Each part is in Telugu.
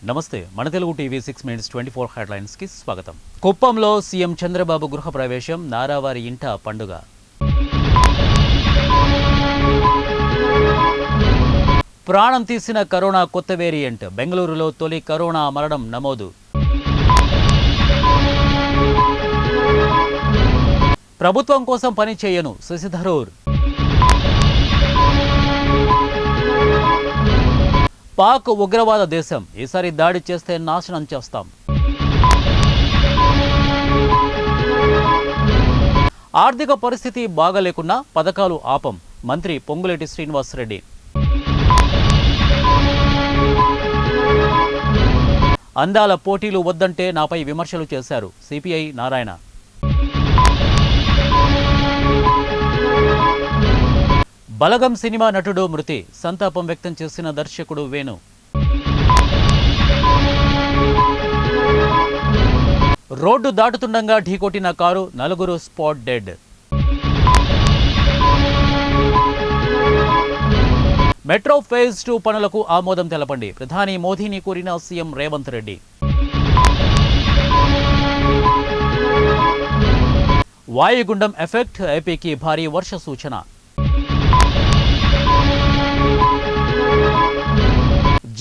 నమస్తే మన తెలుగు టీవీ 6 మినిట్స్ 24 హెడ్లైన్స్ కి స్వాగతం. కుప్పంలో సీఎం చంద్రబాబు గృహ ప్రవేశం, నారావారి ఇంట పండుగ. ప్రాణం తీసిన కరోనా కొత్త వేరియంట్, బెంగళూరులో తొలి కరోనా మరణం నమోదు. ప్రభుత్వం కోసం పని చేయను శశి థరూర్. పాక్ ఉగ్రవాద దేశం, ఈసారి దాడి చేస్తే నాశనం చేస్తాం. ఆర్థిక పరిస్థితి బాగలేకున్నా పథకాలు ఆపం, మంత్రి పొంగులేటి శ్రీనివాసరెడ్డి. అందాల పోటీలు వద్దంటే నాపై విమర్శలు చేశారు సిపిఐ నారాయణ. బలగం సినిమా నటుడు మృతి, సంతాపం వ్యక్తం చేసిన దర్శకుడు వేణు. రోడ్డు దాటుతుండగా ఢీకొట్టిన car, 4 spot dead. Metro phase 2 పనులకు ఆమోదం తెలపండి, ప్రధాని మోదీని కోరిన సీఎం రేవంత్ రెడ్డి. వాయుగుండం ఎఫెక్ట్, ఏపీకి భారీ వర్ష సూచన.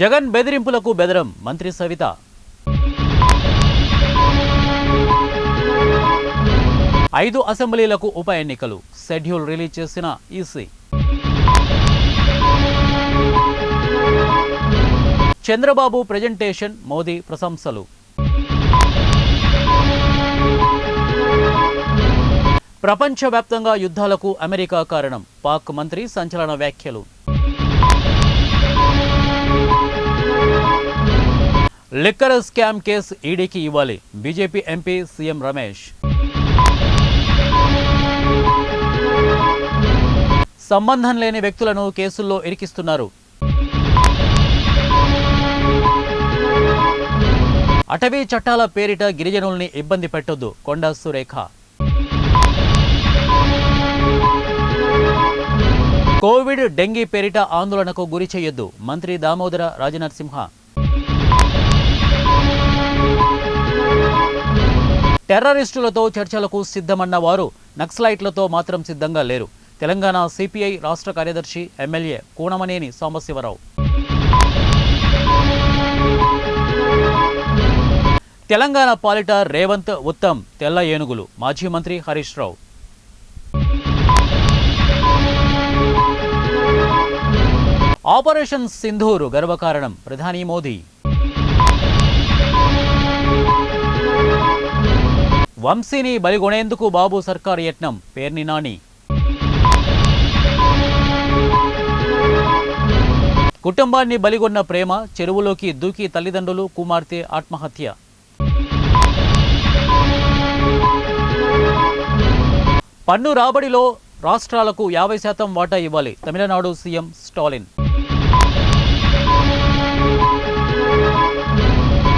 జగన్ బెదిరింపులకు బెదరం, మంత్రి సవిత. ఐదు అసెంబ్లీలకు ఉప ఎన్నికలు, షెడ్యూల్ రిలీజ్ చేసిన ఈసీ. చంద్రబాబు ప్రెజెంటేషన్, మోదీ ప్రశంసలు. ప్రపంచవ్యాప్తంగా యుద్ధాలకు అమెరికా కారణం, పాక్ మంత్రి సంచలన వ్యాఖ్యలు. లిక్కర్ స్కామ్ కేసు ఈడీకి ఇవ్వాలి, బీజేపీ ఎంపీ సీఎం రమేష్. సంబంధం లేని వ్యక్తులను కేసుల్లో ఇరికిస్తున్నారు. అటవీ చట్టాల పేరిట గిరిజనుల్ని ఇబ్బంది పెట్టొద్దు, కొండా సురేఖ. కోవిడ్, డెంగీ పేరిట ఆందోళనకు గురి చేయొద్దు, మంత్రి దామోదర రాజనరసింహ. టెర్రరిస్టులతో చర్చలకు సిద్ధమన్న వారు నక్సలైట్లతో మాత్రం సిద్ధంగా లేరు, తెలంగాణ సిపిఐ రాష్ట్ర కార్యదర్శి ఎమ్మెల్యే కూనమనేని సాంబశివరావు. తెలంగాణ పాలిట రేవంత్ ఉత్తమ్ తెల్ల ఏనుగులు, మాజీ మంత్రి హరీష్ రావు. ఆపరేషన్ సింధూర్ గర్వకారణం, ప్రధాని మోదీ. వంశీని బలిగొనేందుకు బాబు సర్కారు యత్నం, పేర్ని నాని. కుటుంబాన్ని బలిగొన్న ప్రేమ, చెరువులోకి దూకి తల్లిదండ్రులు, కుమార్తె ఆత్మహత్య. పన్ను రాబడిలో రాష్ట్రాలకు 50% వాటా ఇవ్వాలి, తమిళనాడు సీఎం స్టాలిన్.